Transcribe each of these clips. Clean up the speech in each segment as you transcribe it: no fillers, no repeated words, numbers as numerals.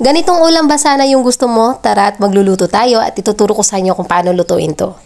Ganitong ulam ba sana yung gusto mo? Tara at magluluto tayo at ituturo ko sa inyo kung paano lutuin to.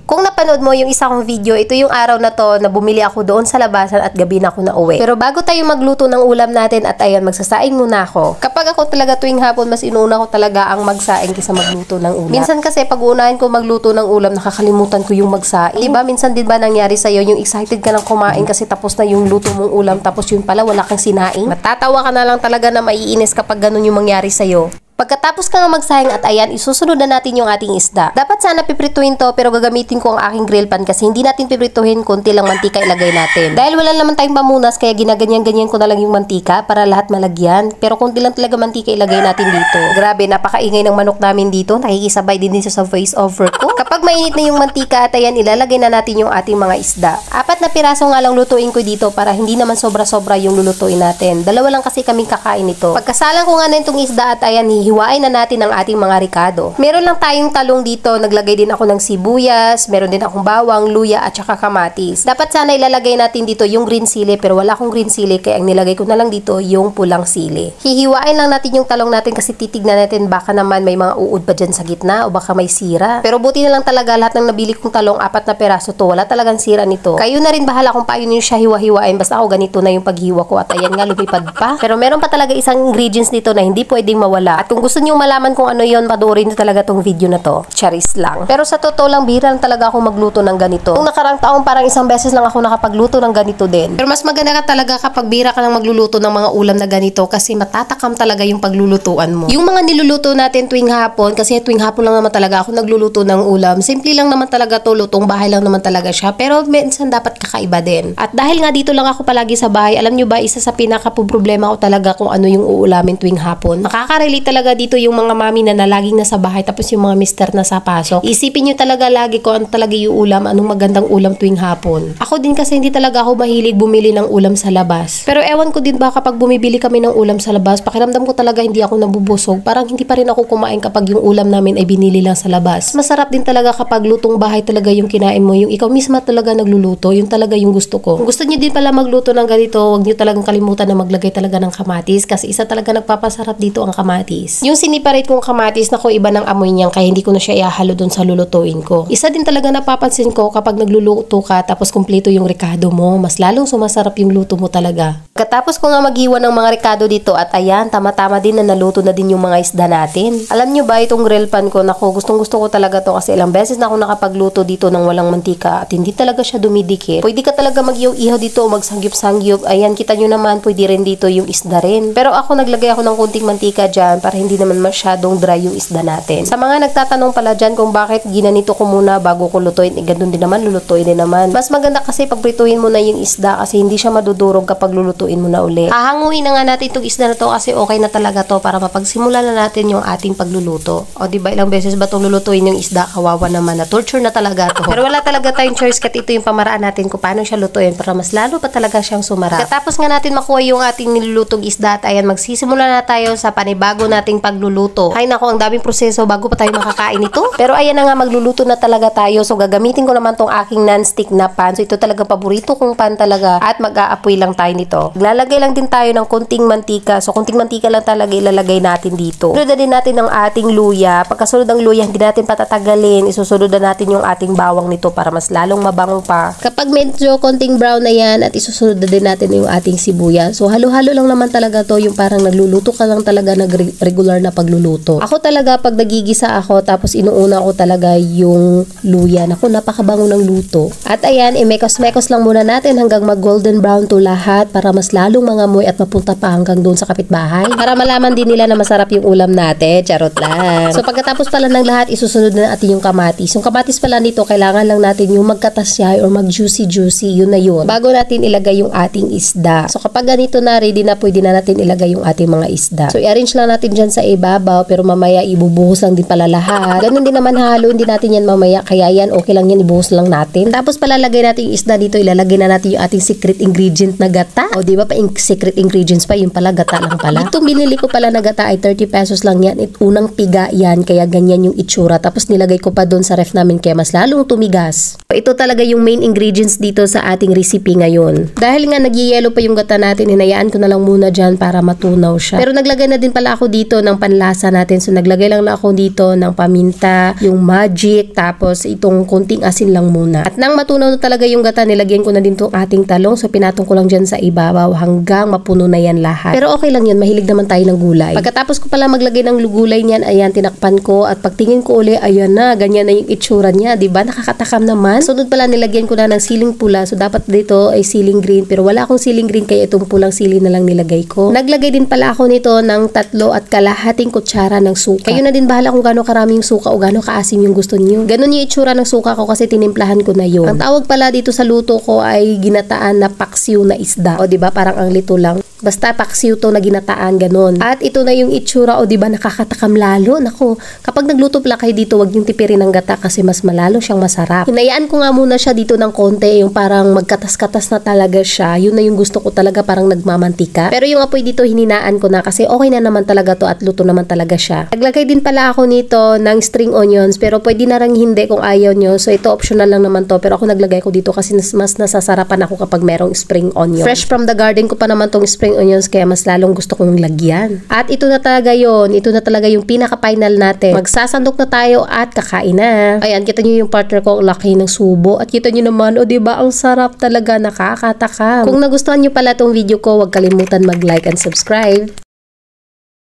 Kung napanood mo yung isa kong video, ito yung araw na to na bumili ako doon sa labasan at gabi na ako nauwi. Pero bago tayo magluto ng ulam natin at ayan, magsasaing muna ako. Kapag ako talaga tuwing hapon, mas inuna ko talaga ang magsaing kaysa magluto ng ulam. Minsan kasi pag unahin ko magluto ng ulam, nakakalimutan ko yung magsaing. Diba? Minsan din ba nangyari sa'yo yung excited ka ng kumain kasi tapos na yung luto mong ulam tapos yun pala wala kang sinaing? Matatawa ka na lang talaga na maiinis kapag ganun yung mangyari sa'yo. Pagkatapos ka nga magsahing at ayan, isusunod na natin yung ating isda. Dapat sana piprituhin to pero gagamitin ko ang aking grill pan kasi hindi natin piprituhin, konti lang mantika ilagay natin. Dahil wala naman tayong pamunas kaya ginaganyan-ganyan ko na lang yung mantika para lahat malagyan. Pero konti lang talaga mantika ilagay natin dito. Grabe, napakaingay ng manok namin dito. Nakikisabay din dito sa voice over ko. Kapag mainit na yung mantika at ayan, ilalagay na natin yung ating mga isda. 4 na piraso nga lang lutuin ko dito para hindi naman sobra-sobra yung lulutuin natin. 2 lang kasi kaming kakain nito. Pagkasalang ko nga na itong isda at ayan, hiwain na natin ang ating mga ricado. Meron lang tayong talong dito, naglagay din ako ng sibuyas, meron din akong bawang, luya at saka kamatis. Dapat sana ilalagay natin dito yung green sili pero wala akong green sili kaya ang nilagay ko na lang dito yung pulang sili. Hihiwain lang natin yung talong natin kasi titignan natin baka naman may mga uod pa dyan sa gitna o baka may sira. Pero buti na lang talaga lahat ng nabili kong talong 4 na peraso to, wala talagang sira nito. Kayo na rin bahala kung paano nyo siya hiwa-hiwain, basta ako ganito na yung paghiwa ko at ayan nga lumipad pa. Pero meron pa talaga isang ingredients dito na hindi pwedeng mawala. At kung gusto nyo malaman kung ano yon, panuorin nyo talaga tong video na to. Charis lang. Pero sa totoo lang, bihira lang talaga ako magluto ng ganito. Kung nakarang taong parang isang beses lang ako nakapagluto ng ganito din. Pero mas maganda ka talaga kapag bihira ka lang magluluto ng mga ulam na ganito kasi matatakam talaga yung paglulutuan mo. Yung mga niluluto natin tuwing hapon, kasi tuwing hapon lang naman talaga ako nagluluto ng ulam. Simple lang naman talaga to, lutong bahay lang naman talaga siya. Pero minsan dapat kakaiba din. At dahil nga dito lang ako palagi sa bahay, alam nyo ba, isa sa pinaka-problema ko talaga kung ano yung uulamin tuwing hapon. Makaka-relate talaga dito yung mga mami na laging nasa bahay tapos yung mga mister na sa pasok. Isipin nyo talaga lagi kung ano talaga yung ulam, anong magandang ulam tuwing hapon. Ako din kasi hindi talaga ako mahilig bumili ng ulam sa labas. Pero ewan ko din ba kapag bumibili kami ng ulam sa labas, pakiramdam ko talaga hindi ako nabubusog. Parang hindi pa rin ako kumain kapag yung ulam namin ay binili lang sa labas. Masarap din talaga kapag lutong bahay talaga yung kinain mo, yung ikaw misma talaga nagluluto, yung talaga yung gusto ko. Kung gusto niyo din pala magluto ng ganito, huwag niyo talagang kalimutan na maglagay talaga ng kamatis kasi isa talaga nagpapasarap dito ang kamatis. Yung siniparate kong kamatis na ko iba ng amoy niyan kaya hindi ko na siya ihahalo dun sa lulutuin ko. Isa din talaga napapansin ko kapag nagluluto ka tapos kumpleto yung ricado mo, mas lalong sumasarap yung luto mo talaga. Katapos ko nga maghiwa ng mga ricado dito at ayan, tama-tama din na naluto na din yung mga isda natin. Alam nyo ba itong grill pan ko, nako, gustong-gusto ko talaga to kasi ilang beses na ako nakapagluto dito ng walang mantika at hindi talaga siya dumidikit. Pwede ka talaga mag-ihaw dito o magsangyup-sangyup. Ayan, kita nyo naman, pwede rin dito yung isda rin. Pero ako naglagay ako ng kunting mantika dyan para hindi naman masyadong dry yung isda natin. Sa mga nagtatanong pala dyan kung bakit ginanito ko muna bago ko lutuin, ganun din naman, lulutuin din naman. Mas maganda kasi pag prituhin mo na yung isda kasi hindi siya madudurog kapag lulutuin mo na uli. Hahanguin na nga natin itong isda na to kasi okay na talaga to para mapagsimula na natin yung ating pagluluto. O diba ilang beses ba itong lulutuin yung isda, kawawa naman na torture na talaga to. Pero wala talaga tayong choice kat ito yung pamaraan natin kung paano siya lutuin para mas lalo pa talaga siyang sumarap. Katapos nga natin makuha yung ating nilulutong isda at ayan, magsisimula na tayo sa panibago nating pagluluto. Ay nako, ang daming proseso bago pa tayo makakain ito. Pero ayan na nga, magluluto na talaga tayo. So gagamitin ko naman tong aking non-stick na pan. So ito talaga paborito kong pan talaga at mag-aapoy lang tayo nito. Lalagay lang din tayo ng kunting mantika. So kunting mantika lang talaga ilalagay natin dito. Sunod na din natin ang ating luya. Pagkasunod ng luya, hindi natin patatagalin. Isusunod na natin yung ating bawang nito para mas lalong mabango pa. Kapag medyo konting brown na yan at isusunod na din natin yung ating sibuyas. So halo-halo lang naman talaga to, yung parang nagluluto ka lang talaga ng regular na pagluluto. Ako talaga pag nagigisa ako tapos inuuna ko talaga yung luya. Naku, napakabango ng luto. At ayan, mekos-mekos lang muna natin hanggang mag golden brown to lahat para mas lalong mangamoy at mapunta pa hanggang doon sa kapitbahay. Para malaman din nila na masarap yung ulam natin. Charot lang. So pagkatapos pala ng lahat, isusunod na natin yung kamatis. Yung kamatis pala nito, kailangan lang natin yung magkatasyay or mag juicy-juicy, yun na yun. Bago natin ilagay yung ating isda. So kapag ganito na, ready na, pwede na natin ilagay yung ating mga isda. So i-arrange lang natin dyan sa ibabaw pero mamaya ibubuhos lang din pala lahat. Ganun din naman, haluin din natin yan mamaya. Kaya yan, okay lang yan, ibuhos lang natin. Tapos palalagay natin yung isda dito, ilalagay na natin yung ating secret ingredient na gata. O di ba pa secret ingredients pa, yung pala gata lang pala. Itong binili ko pala na gata ay 30 pesos lang yan. Unang piga yan, kaya ganyan yung itsura. Tapos nilagay ko pa doon sa ref namin kaya mas lalong tumigas. Ito talaga yung main ingredients dito sa ating recipe ngayon. Dahil nga nagyayelo pa yung gata natin, hinayaan ko na lang muna dyan para matunaw siya. Pero naglagay na din pala ako dito ng panlasa natin. So naglagay lang na ako dito ng paminta, yung magic, tapos itong konting asin lang muna. At nang matunaw na talaga yung gata, nilagyan ko na din itong ating talong. So pinatong ko lang dyan sa ibabaw hanggang mapuno na yan lahat. Pero okay lang yun, mahilig naman tayo ng gulay. Pagkatapos ko pala maglagay ng gulay niyan, ayan, tinakpan ko at pagtingin ko uli, ayan na, ganyan na yung itsura niya, diba? Nakakatakam naman. Sunod pala nilagyan ko na ng siling pula. So dapat dito ay siling green, pero wala akong siling green kaya itong pulang sili na lang nilagay ko. Naglagay din pala ako nito ng 3.5 kutsara ng suka. Kayo na din bahala kung gaano karami yung suka o gaano kaasim yung gusto niyo. Ganun yung itsura ng suka ko kasi tinimplahan ko na yun. Ang tawag pala dito sa luto ko ay ginataan na paksiw na isda. O diba parang ang lito lang. Basta paksiw to na ginataan, ganun. At ito na yung itsura, o diba nakakatakam lalo. Naku, kapag nagluto pala kayo dito, wag yung tipirin ng gata kasi mas malalo siyang masarap. Hinayaan ko nga muna siya dito ng konti, yung parang magkatas-katas na talaga siya. Yun na yung gusto ko talaga, parang nagmamantika. Pero yung apoy dito, hininaan ko na kasi okay na naman talaga to at luto naman talaga siya. Naglagay din pala ako nito ng string onions, pero pwede na rin hindi kung ayaw nyo. So ito optional lang naman to, pero ako naglagay ko dito kasi mas nasasarapan ako kapag merong spring onion. Fresh from the garden ko pa naman tong spring onions kaya mas lalong gusto kong lagyan. At ito na talaga yon, ito na talaga yung pinaka-final natin. Magsasandok na tayo at kakain na. Ayan, kita nyo yung partner ko, ang laki ng subo. At kita nyo naman, o diba, ang sarap talaga, nakakatakam. Kung nagustuhan nyo pala tong video ko, huwag kalimutan mag-like and subscribe.